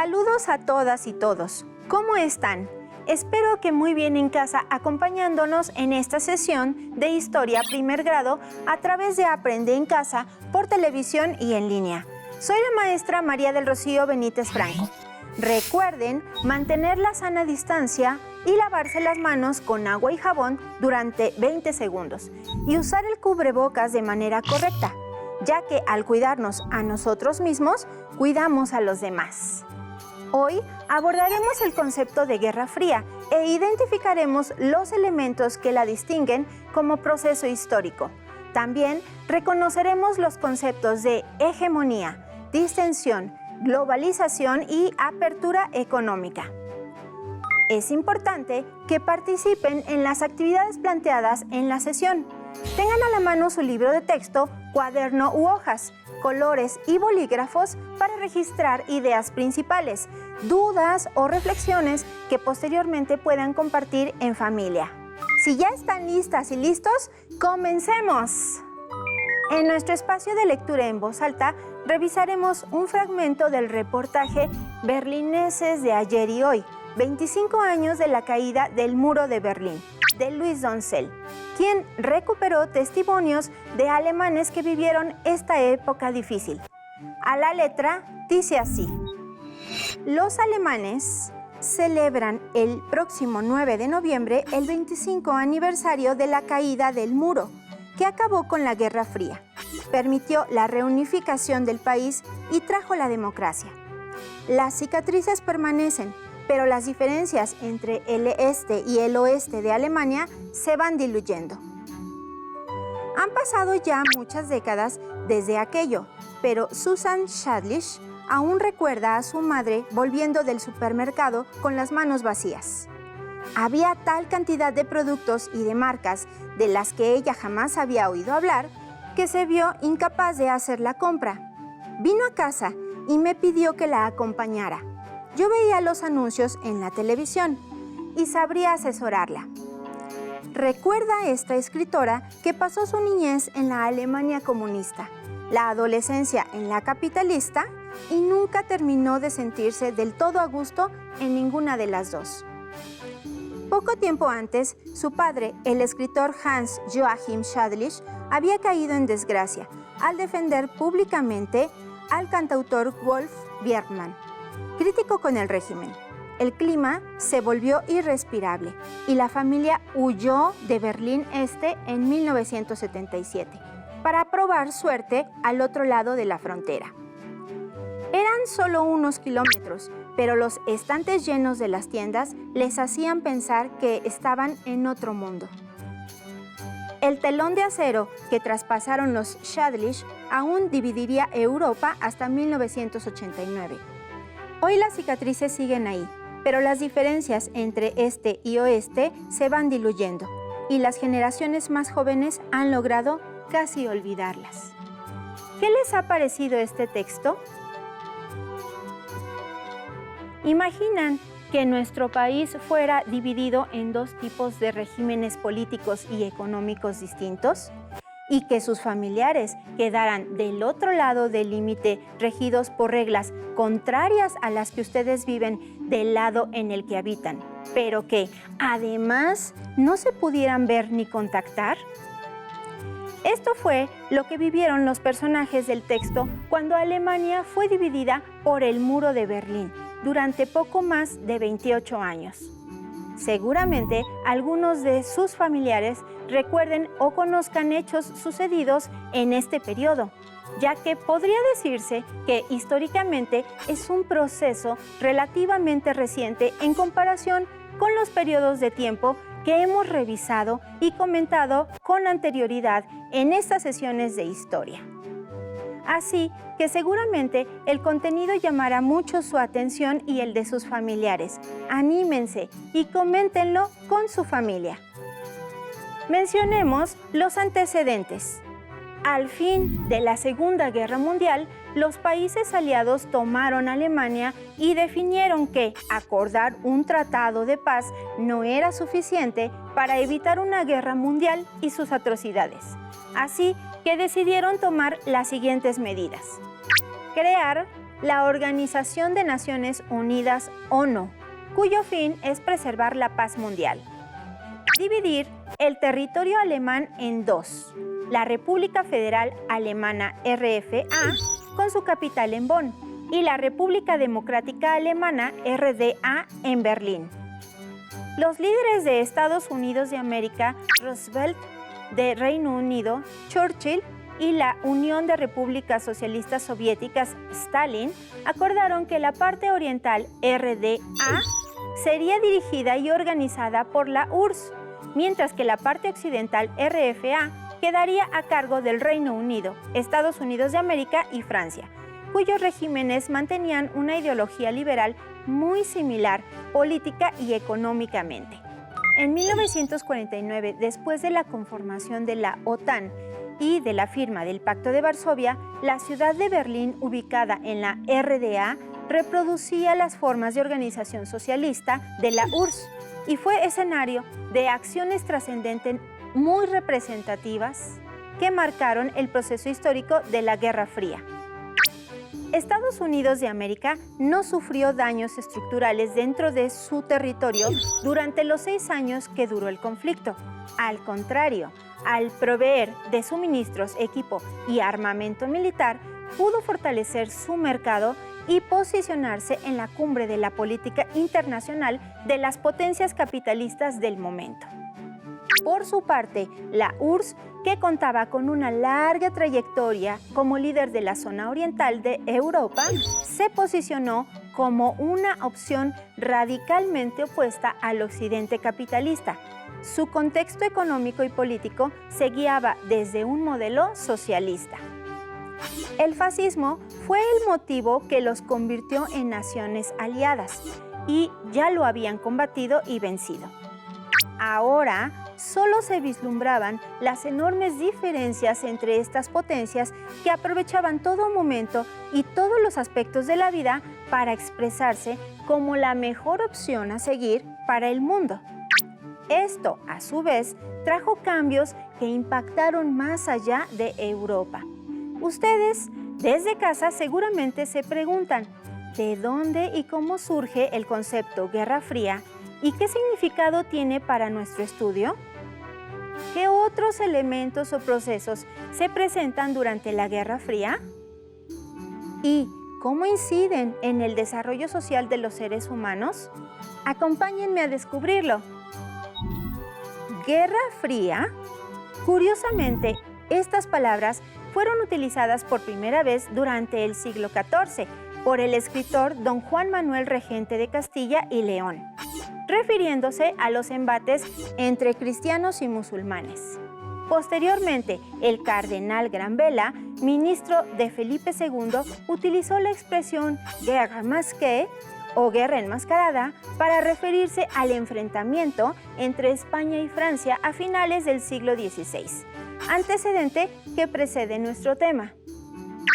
Saludos a todas y todos. ¿Cómo están? Espero que muy bien en casa, acompañándonos en esta sesión de Historia Primer Grado a través de Aprende en Casa por televisión y en línea. Soy la maestra María del Rocío Benítez Franco. Recuerden mantener la sana distancia y lavarse las manos con agua y jabón durante 20 segundos y usar el cubrebocas de manera correcta, ya que al cuidarnos a nosotros mismos, cuidamos a los demás. Hoy abordaremos el concepto de Guerra Fría e identificaremos los elementos que la distinguen como proceso histórico. También reconoceremos los conceptos de hegemonía, distensión, globalización y apertura económica. Es importante que participen en las actividades planteadas en la sesión. Tengan a la mano su libro de texto, cuaderno u hojas, colores y bolígrafos para registrar ideas principales, dudas o reflexiones que posteriormente puedan compartir en familia. Si ya están listas y listos, ¡comencemos! En nuestro espacio de lectura en voz alta, revisaremos un fragmento del reportaje Berlineses de ayer y hoy, 25 años de la caída del Muro de Berlín, de Luis Doncel, quien recuperó testimonios de alemanes que vivieron esta época difícil. A la letra dice así: los alemanes celebran el próximo 9 de noviembre el 25 aniversario de la caída del muro, que acabó con la Guerra Fría, permitió la reunificación del país y trajo la democracia. Las cicatrices permanecen, pero las diferencias entre el este y el oeste de Alemania se van diluyendo. Han pasado ya muchas décadas desde aquello, pero Susan Schadlich aún recuerda a su madre volviendo del supermercado con las manos vacías. Había tal cantidad de productos y de marcas de las que ella jamás había oído hablar que se vio incapaz de hacer la compra. Vino a casa y me pidió que la acompañara. Yo veía los anuncios en la televisión y sabría asesorarla. Recuerda esta escritora que pasó su niñez en la Alemania comunista, la adolescencia en la capitalista y nunca terminó de sentirse del todo a gusto en ninguna de las dos. Poco tiempo antes, su padre, el escritor Hans Joachim Schadlich, había caído en desgracia al defender públicamente al cantautor Wolf Biermann, crítico con el régimen. El clima se volvió irrespirable y la familia huyó de Berlín Este en 1977 para probar suerte al otro lado de la frontera. Eran solo unos kilómetros, pero los estantes llenos de las tiendas les hacían pensar que estaban en otro mundo. El telón de acero que traspasaron los Schadlich aún dividiría Europa hasta 1989. Hoy las cicatrices siguen ahí, pero las diferencias entre este y oeste se van diluyendo y las generaciones más jóvenes han logrado casi olvidarlas. ¿Qué les ha parecido este texto? ¿Imaginan que nuestro país fuera dividido en dos tipos de regímenes políticos y económicos distintos? Y que sus familiares quedaran del otro lado del límite regidos por reglas contrarias a las que ustedes viven del lado en el que habitan, pero que además no se pudieran ver ni contactar? Esto fue lo que vivieron los personajes del texto cuando Alemania fue dividida por el Muro de Berlín durante poco más de 28 años. Seguramente algunos de sus familiares recuerden o conozcan hechos sucedidos en este periodo, ya que podría decirse que históricamente es un proceso relativamente reciente en comparación con los periodos de tiempo que hemos revisado y comentado con anterioridad en estas sesiones de historia. Así que seguramente el contenido llamará mucho su atención y el de sus familiares. Anímense y coméntenlo con su familia. Mencionemos los antecedentes. Al fin de la Segunda Guerra Mundial, los países aliados tomaron Alemania y definieron que acordar un tratado de paz no era suficiente para evitar una guerra mundial y sus atrocidades. Así que decidieron tomar las siguientes medidas: crear la Organización de Naciones Unidas, ONU, cuyo fin es preservar la paz mundial. Dividir el territorio alemán en dos: la República Federal Alemana RFA, con su capital en Bonn, y la República Democrática Alemana RDA en Berlín. Los líderes de Estados Unidos de América, Roosevelt, de Reino Unido, Churchill, y la Unión de Repúblicas Socialistas Soviéticas, Stalin, acordaron que la parte oriental RDA sería dirigida y organizada por la URSS, mientras que la parte occidental RFA quedaría a cargo del Reino Unido, Estados Unidos de América y Francia, cuyos regímenes mantenían una ideología liberal muy similar política y económicamente. En 1949, después de la conformación de la OTAN y de la firma del Pacto de Varsovia, la ciudad de Berlín, ubicada en la RDA, reproducía las formas de organización socialista de la URSS y fue escenario de acciones trascendentes muy representativas que marcaron el proceso histórico de la Guerra Fría. Estados Unidos de América no sufrió daños estructurales dentro de su territorio durante los 6 años que duró el conflicto. Al contrario, al proveer de suministros, equipo y armamento militar, pudo fortalecer su mercado y posicionarse en la cumbre de la política internacional de las potencias capitalistas del momento. Por su parte, la URSS, que contaba con una larga trayectoria como líder de la zona oriental de Europa, se posicionó como una opción radicalmente opuesta al occidente capitalista. Su contexto económico y político se guiaba desde un modelo socialista. El fascismo fue el motivo que los convirtió en naciones aliadas y ya lo habían combatido y vencido. Ahora solo se vislumbraban las enormes diferencias entre estas potencias que aprovechaban todo momento y todos los aspectos de la vida para expresarse como la mejor opción a seguir para el mundo. Esto, a su vez, trajo cambios que impactaron más allá de Europa. Ustedes, desde casa, seguramente se preguntan ¿de dónde y cómo surge el concepto Guerra Fría y qué significado tiene para nuestro estudio? ¿Qué otros elementos o procesos se presentan durante la Guerra Fría? ¿Y cómo inciden en el desarrollo social de los seres humanos? Acompáñenme a descubrirlo. Guerra Fría. Curiosamente, estas palabras fueron utilizadas por primera vez durante el siglo XIV por el escritor don Juan Manuel Regente de Castilla y León, refiriéndose a los embates entre cristianos y musulmanes. Posteriormente, el cardenal Granvela, ministro de Felipe II, utilizó la expresión guerre masquée o guerra enmascarada para referirse al enfrentamiento entre España y Francia a finales del siglo XVI, antecedente que precede nuestro tema.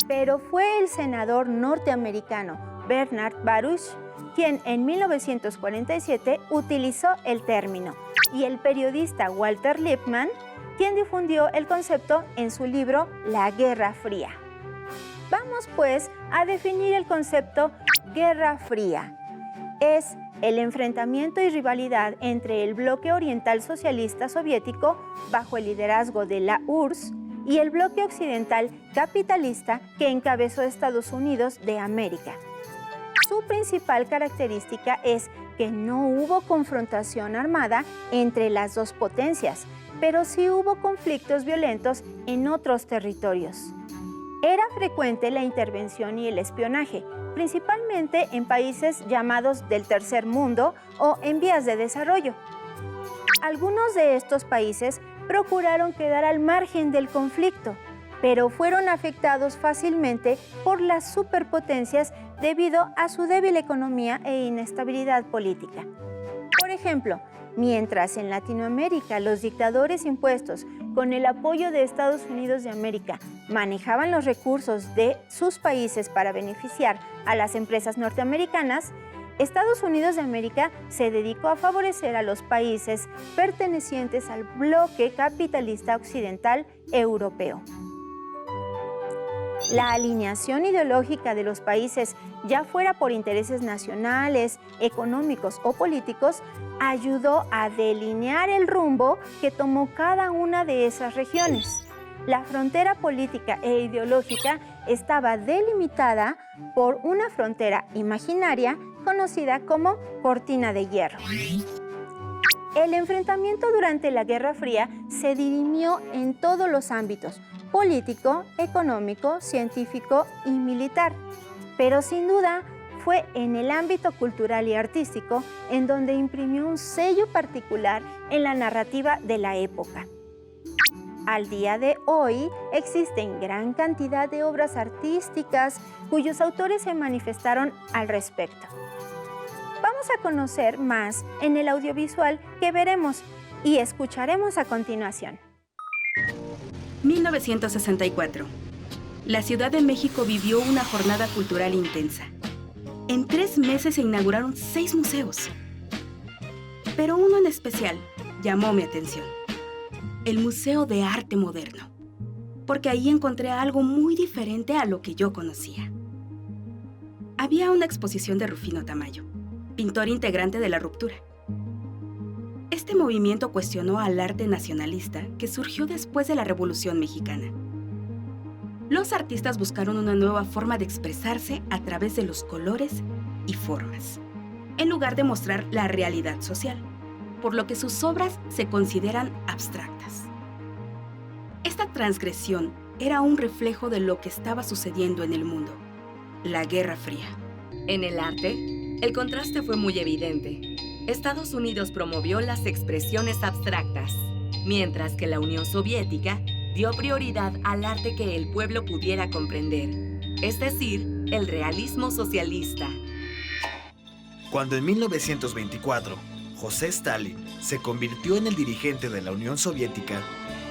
Pero fue el senador norteamericano Bernard Baruch quien en 1947 utilizó el término, y el periodista Walter Lippmann quien difundió el concepto en su libro La Guerra Fría. Vamos pues a definir el concepto Guerra Fría. Es el enfrentamiento y rivalidad entre el bloque oriental socialista soviético bajo el liderazgo de la URSS y el bloque occidental capitalista que encabezó Estados Unidos de América. Su principal característica es que no hubo confrontación armada entre las dos potencias, pero sí hubo conflictos violentos en otros territorios. Era frecuente la intervención y el espionaje, principalmente en países llamados del tercer mundo o en vías de desarrollo. Algunos de estos países procuraron quedar al margen del conflicto, pero fueron afectados fácilmente por las superpotencias debido a su débil economía e inestabilidad política. Por ejemplo, mientras en Latinoamérica los dictadores impuestos con el apoyo de Estados Unidos de América manejaban los recursos de sus países para beneficiar a las empresas norteamericanas, Estados Unidos de América se dedicó a favorecer a los países pertenecientes al bloque capitalista occidental europeo. La alineación ideológica de los países, ya fuera por intereses nacionales, económicos o políticos, ayudó a delinear el rumbo que tomó cada una de esas regiones. La frontera política e ideológica estaba delimitada por una frontera imaginaria conocida como Cortina de Hierro. El enfrentamiento durante la Guerra Fría se dirimió en todos los ámbitos: político, económico, científico y militar. Pero sin duda fue en el ámbito cultural y artístico en donde imprimió un sello particular en la narrativa de la época. Al día de hoy existen gran cantidad de obras artísticas cuyos autores se manifestaron al respecto. Vamos a conocer más en el audiovisual que veremos y escucharemos a continuación. 1964. La Ciudad de México vivió una jornada cultural intensa. En 3 meses se inauguraron 6 museos. Pero uno en especial llamó mi atención: el Museo de Arte Moderno, porque ahí encontré algo muy diferente a lo que yo conocía. Había una exposición de Rufino Tamayo, pintor integrante de la Ruptura. Este movimiento cuestionó al arte nacionalista que surgió después de la Revolución Mexicana. Los artistas buscaron una nueva forma de expresarse a través de los colores y formas, en lugar de mostrar la realidad social, por lo que sus obras se consideran abstractas. Esta transgresión era un reflejo de lo que estaba sucediendo en el mundo: la Guerra Fría. En el arte, el contraste fue muy evidente. Estados Unidos promovió las expresiones abstractas, mientras que la Unión Soviética dio prioridad al arte que el pueblo pudiera comprender, es decir, el realismo socialista. Cuando en 1924 José Stalin se convirtió en el dirigente de la Unión Soviética,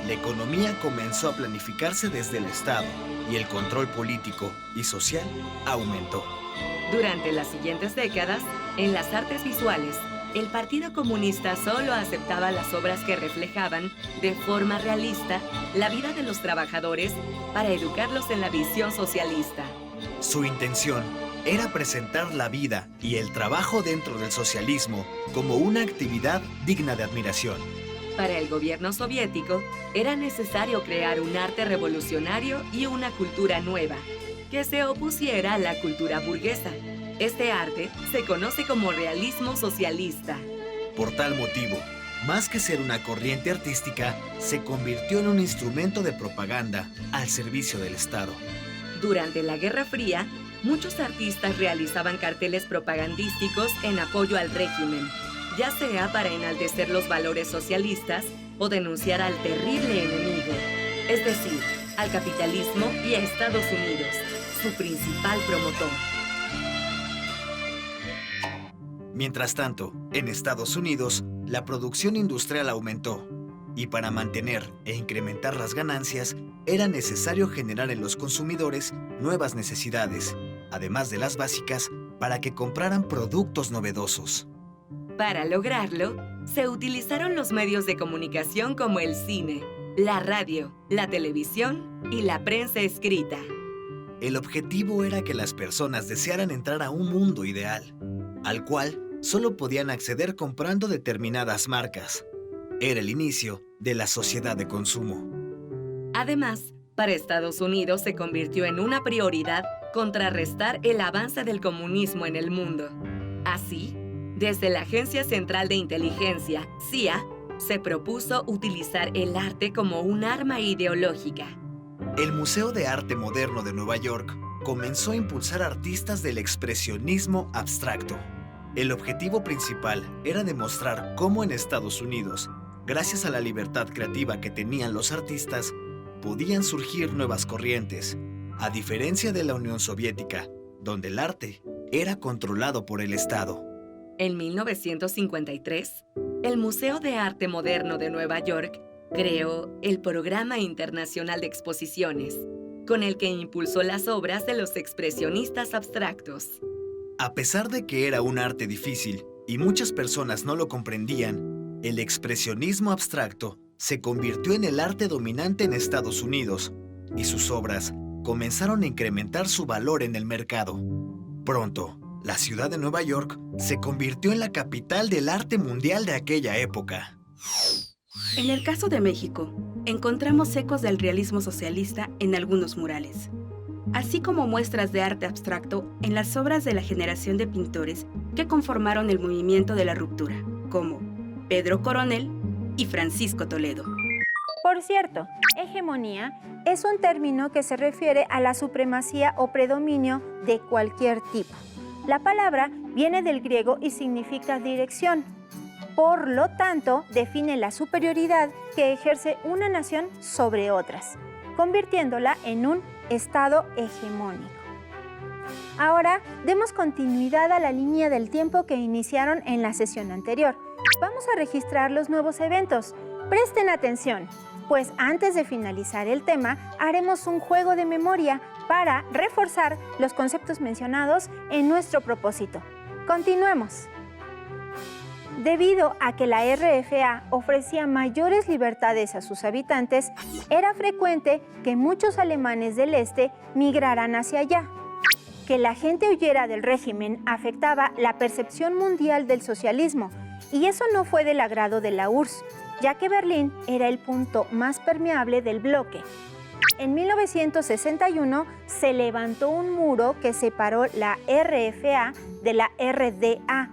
la economía comenzó a planificarse desde el Estado y el control político y social aumentó. Durante las siguientes décadas, en las artes visuales, el Partido Comunista solo aceptaba las obras que reflejaban de forma realista la vida de los trabajadores para educarlos en la visión socialista. Su intención era presentar la vida y el trabajo dentro del socialismo como una actividad digna de admiración. Para el gobierno soviético, era necesario crear un arte revolucionario y una cultura nueva, que se opusiera a la cultura burguesa. Este arte se conoce como realismo socialista. Por tal motivo, más que ser una corriente artística, se convirtió en un instrumento de propaganda al servicio del Estado. Durante la Guerra Fría, muchos artistas realizaban carteles propagandísticos en apoyo al régimen, ya sea para enaltecer los valores socialistas o denunciar al terrible enemigo, es decir, al capitalismo y a Estados Unidos, su principal promotor. Mientras tanto, en Estados Unidos, la producción industrial aumentó y para mantener e incrementar las ganancias, era necesario generar en los consumidores nuevas necesidades, además de las básicas, para que compraran productos novedosos. Para lograrlo, se utilizaron los medios de comunicación como el cine, la radio, la televisión y la prensa escrita. El objetivo era que las personas desearan entrar a un mundo ideal, al cual solo podían acceder comprando determinadas marcas. Era el inicio de la sociedad de consumo. Además, para Estados Unidos se convirtió en una prioridad contrarrestar el avance del comunismo en el mundo. Así, desde la Agencia Central de Inteligencia, CIA, se propuso utilizar el arte como un arma ideológica. El Museo de Arte Moderno de Nueva York comenzó a impulsar artistas del expresionismo abstracto. El objetivo principal era demostrar cómo en Estados Unidos, gracias a la libertad creativa que tenían los artistas, podían surgir nuevas corrientes, a diferencia de la Unión Soviética, donde el arte era controlado por el Estado. En 1953, el Museo de Arte Moderno de Nueva York creó el Programa Internacional de Exposiciones, con el que impulsó las obras de los expresionistas abstractos. A pesar de que era un arte difícil y muchas personas no lo comprendían, el expresionismo abstracto se convirtió en el arte dominante en Estados Unidos y sus obras comenzaron a incrementar su valor en el mercado. Pronto, la ciudad de Nueva York se convirtió en la capital del arte mundial de aquella época. En el caso de México, encontramos ecos del realismo socialista en algunos murales, así como muestras de arte abstracto en las obras de la generación de pintores que conformaron el movimiento de la ruptura, como Pedro Coronel y Francisco Toledo. Por cierto, hegemonía es un término que se refiere a la supremacía o predominio de cualquier tipo. La palabra viene del griego y significa dirección. Por lo tanto, define la superioridad que ejerce una nación sobre otras, convirtiéndola en un estado hegemónico. Ahora, demos continuidad a la línea del tiempo que iniciaron en la sesión anterior. Vamos a registrar los nuevos eventos. Presten atención, pues antes de finalizar el tema, haremos un juego de memoria para reforzar los conceptos mencionados en nuestro propósito. Continuemos. Debido a que la RFA ofrecía mayores libertades a sus habitantes, era frecuente que muchos alemanes del este migraran hacia allá. Que la gente huyera del régimen afectaba la percepción mundial del socialismo, y eso no fue del agrado de la URSS, ya que Berlín era el punto más permeable del bloque. En 1961 se levantó un muro que separó la RFA de la RDA.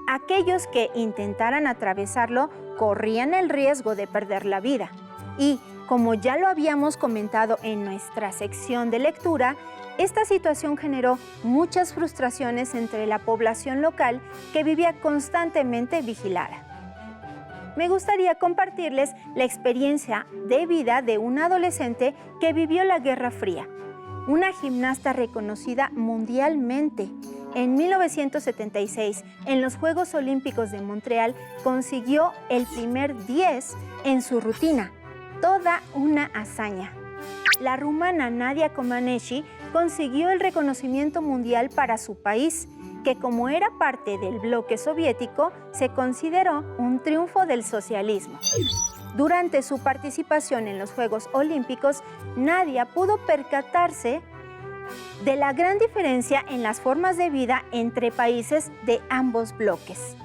Aquellos que intentaran atravesarlo corrían el riesgo de perder la vida. Y, como ya lo habíamos comentado en nuestra sección de lectura, esta situación generó muchas frustraciones entre la población local que vivía constantemente vigilada. Me gustaría compartirles la experiencia de vida de una adolescente que vivió la Guerra Fría, una gimnasta reconocida mundialmente. En 1976, en los Juegos Olímpicos de Montreal, consiguió el primer 10 en su rutina, toda una hazaña. La rumana Nadia Comaneci consiguió el reconocimiento mundial para su país, que como era parte del bloque soviético, se consideró un triunfo del socialismo. Durante su participación en los Juegos Olímpicos, Nadia pudo percatarse de la gran diferencia en las formas de vida entre países de ambos bloques.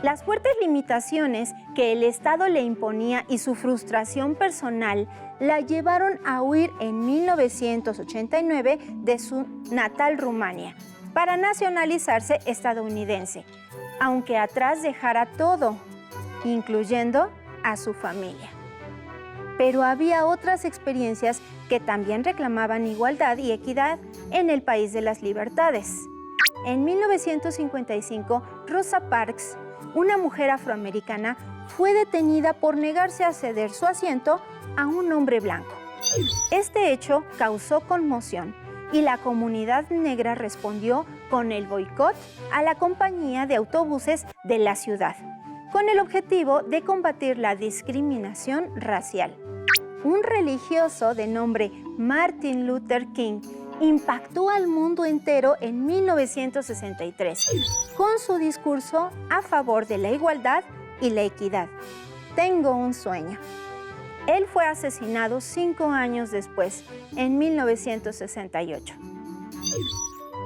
Las fuertes limitaciones que el Estado le imponía y su frustración personal la llevaron a huir en 1989 de su natal Rumania para nacionalizarse estadounidense, aunque atrás dejara todo, incluyendo a su familia. Pero había otras experiencias que también reclamaban igualdad y equidad en el país de las libertades. En 1955, Rosa Parks, una mujer afroamericana, fue detenida por negarse a ceder su asiento a un hombre blanco. Este hecho causó conmoción y la comunidad negra respondió con el boicot a la compañía de autobuses de la ciudad, con el objetivo de combatir la discriminación racial. Un religioso de nombre Martin Luther King impactó al mundo entero en 1963 con su discurso a favor de la igualdad y la equidad. Tengo un sueño. Él fue asesinado 5 años después, en 1968.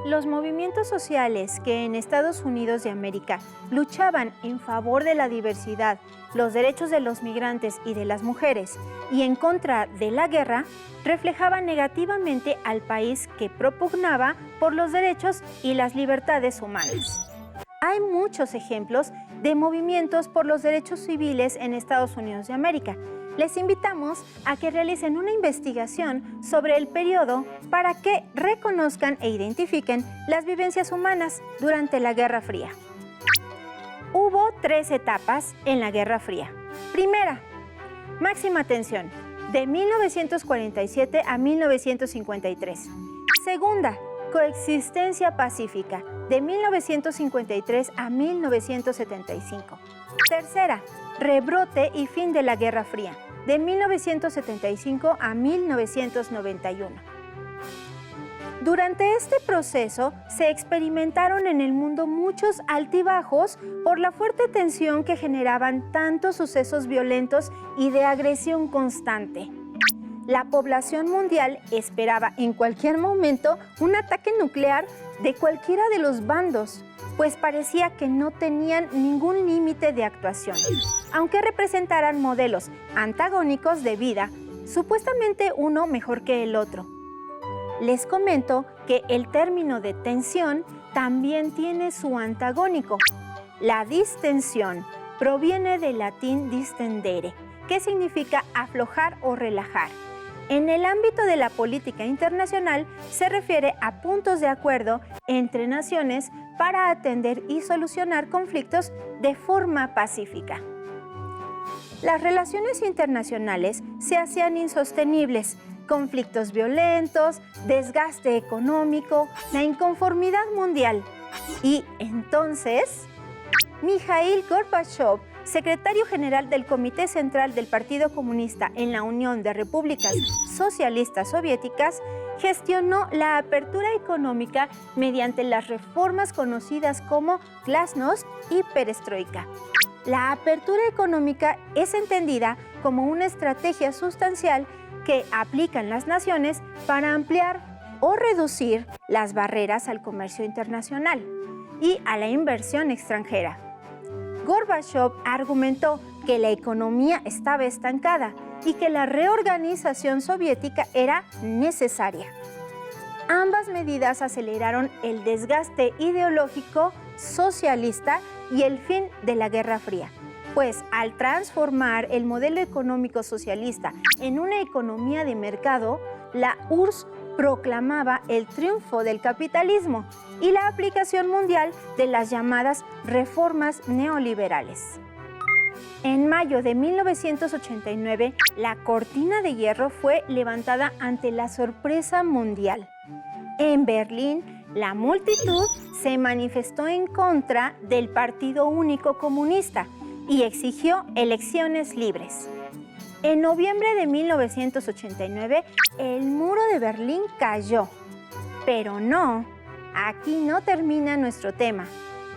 Los movimientos sociales que en Estados Unidos de América luchaban en favor de la diversidad, los derechos de los migrantes y de las mujeres, y en contra de la guerra, reflejaban negativamente al país que propugnaba por los derechos y las libertades humanas. Hay muchos ejemplos de movimientos por los derechos civiles en Estados Unidos de América. Les invitamos a que realicen una investigación sobre el periodo para que reconozcan e identifiquen las vivencias humanas durante la Guerra Fría. Hubo 3 etapas en la Guerra Fría. Primera, máxima tensión, de 1947 a 1953. Segunda, coexistencia pacífica, de 1953 a 1975. Tercera, rebrote y fin de la Guerra Fría, de 1975 a 1991. Durante este proceso se experimentaron en el mundo muchos altibajos por la fuerte tensión que generaban tantos sucesos violentos y de agresión constante. La población mundial esperaba en cualquier momento un ataque nuclear de cualquiera de los bandos, pues parecía que no tenían ningún límite de actuación, aunque representaran modelos antagónicos de vida, supuestamente uno mejor que el otro. Les comento que el término de tensión también tiene su antagónico. La distensión proviene del latín distendere, que significa aflojar o relajar. En el ámbito de la política internacional se refiere a puntos de acuerdo entre naciones para atender y solucionar conflictos de forma pacífica. Las relaciones internacionales se hacían insostenibles, conflictos violentos, desgaste económico, la inconformidad mundial. Y entonces, Mikhail Gorbachev, secretario general del Comité Central del Partido Comunista en la Unión de Repúblicas Socialistas Soviéticas, gestionó la apertura económica mediante las reformas conocidas como glasnost y perestroika. La apertura económica es entendida como una estrategia sustancial que aplican las naciones para ampliar o reducir las barreras al comercio internacional y a la inversión extranjera. Gorbachev argumentó que la economía estaba estancada y que la reorganización soviética era necesaria. Ambas medidas aceleraron el desgaste ideológico socialista y el fin de la Guerra Fría, pues al transformar el modelo económico socialista en una economía de mercado, la URSS proclamaba el triunfo del capitalismo y la aplicación mundial de las llamadas reformas neoliberales. En mayo de 1989, la cortina de hierro fue levantada ante la sorpresa mundial. En Berlín, la multitud se manifestó en contra del Partido Único Comunista y exigió elecciones libres. En noviembre de 1989, el muro de Berlín cayó. Pero no, aquí no termina nuestro tema.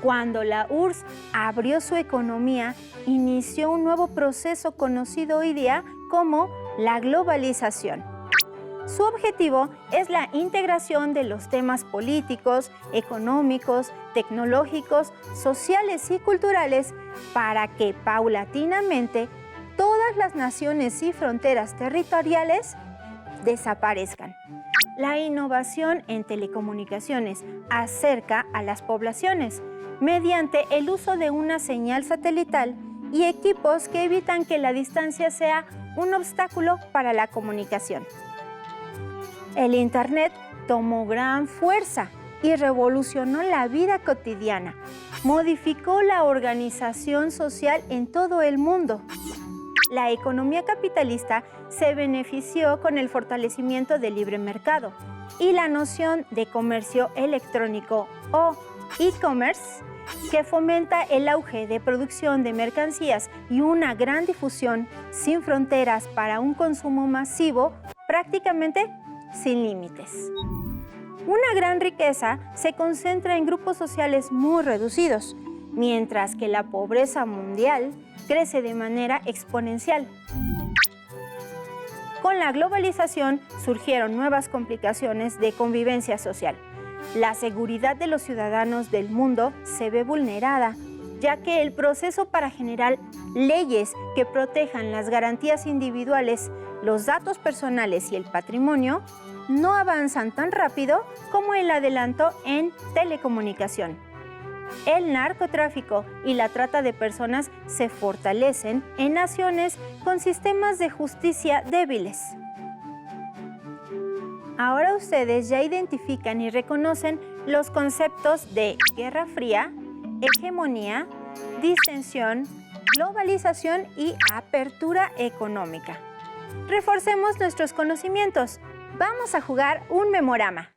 Cuando la URSS abrió su economía, inició un nuevo proceso conocido hoy día como la globalización. Su objetivo es la integración de los temas políticos, económicos, tecnológicos, sociales y culturales para que paulatinamente todas las naciones y fronteras territoriales desaparezcan. La innovación en telecomunicaciones acerca a las poblaciones mediante el uso de una señal satelital y equipos que evitan que la distancia sea un obstáculo para la comunicación. El Internet tomó gran fuerza y revolucionó la vida cotidiana, modificó la organización social en todo el mundo. La economía capitalista se benefició con el fortalecimiento del libre mercado y la noción de comercio electrónico o e-commerce, que fomenta el auge de producción de mercancías y una gran difusión sin fronteras para un consumo masivo prácticamente sin límites. Una gran riqueza se concentra en grupos sociales muy reducidos, mientras que la pobreza mundial crece de manera exponencial. Con la globalización surgieron nuevas complicaciones de convivencia social. La seguridad de los ciudadanos del mundo se ve vulnerada, ya que el proceso para generar leyes que protejan las garantías individuales, los datos personales y el patrimonio no avanzan tan rápido como el adelanto en telecomunicación. El narcotráfico y la trata de personas se fortalecen en naciones con sistemas de justicia débiles. Ahora ustedes ya identifican y reconocen los conceptos de Guerra Fría, hegemonía, distensión, globalización y apertura económica. Reforcemos nuestros conocimientos. Vamos a jugar un memorama.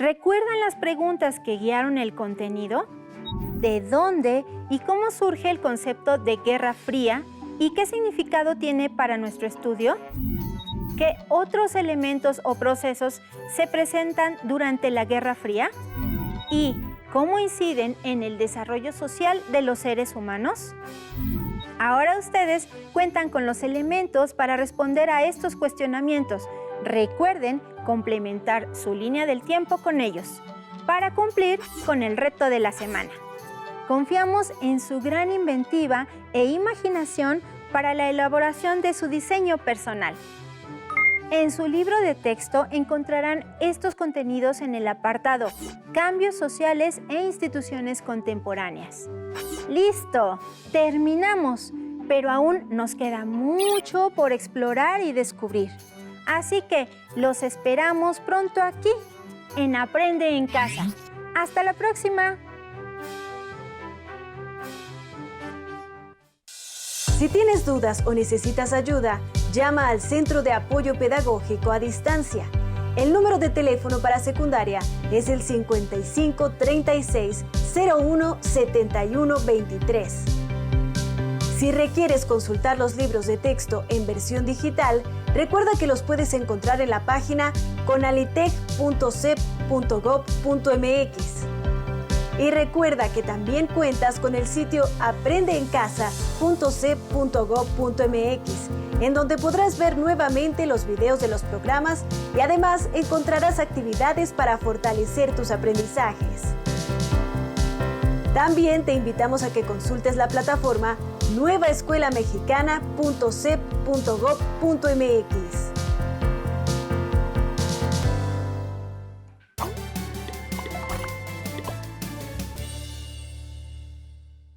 ¿Recuerdan las preguntas que guiaron el contenido? ¿De dónde y cómo surge el concepto de Guerra Fría y qué significado tiene para nuestro estudio? ¿Qué otros elementos o procesos se presentan durante la Guerra Fría? ¿Y cómo inciden en el desarrollo social de los seres humanos? Ahora ustedes cuentan con los elementos para responder a estos cuestionamientos. Recuerden complementar su línea del tiempo con ellos para cumplir con el reto de la semana. Confiamos en su gran inventiva e imaginación para la elaboración de su diseño personal. En su libro de texto encontrarán estos contenidos en el apartado Cambios sociales e instituciones contemporáneas. ¡Listo! ¡Terminamos! Pero aún nos queda mucho por explorar y descubrir. Así que los esperamos pronto aquí, en Aprende en Casa. ¡Hasta la próxima! Si tienes dudas o necesitas ayuda, llama al Centro de Apoyo Pedagógico a Distancia. El número de teléfono para secundaria es el 55 36 01 71 23. Si requieres consultar los libros de texto en versión digital, recuerda que los puedes encontrar en la página conalitec.cep.gov.mx. Y recuerda que también cuentas con el sitio aprendeencasa.cep.gov.mx, en donde podrás ver nuevamente los videos de los programas y además encontrarás actividades para fortalecer tus aprendizajes. También te invitamos a que consultes la plataforma nuevaescuelamexicana.cep.gov.mx.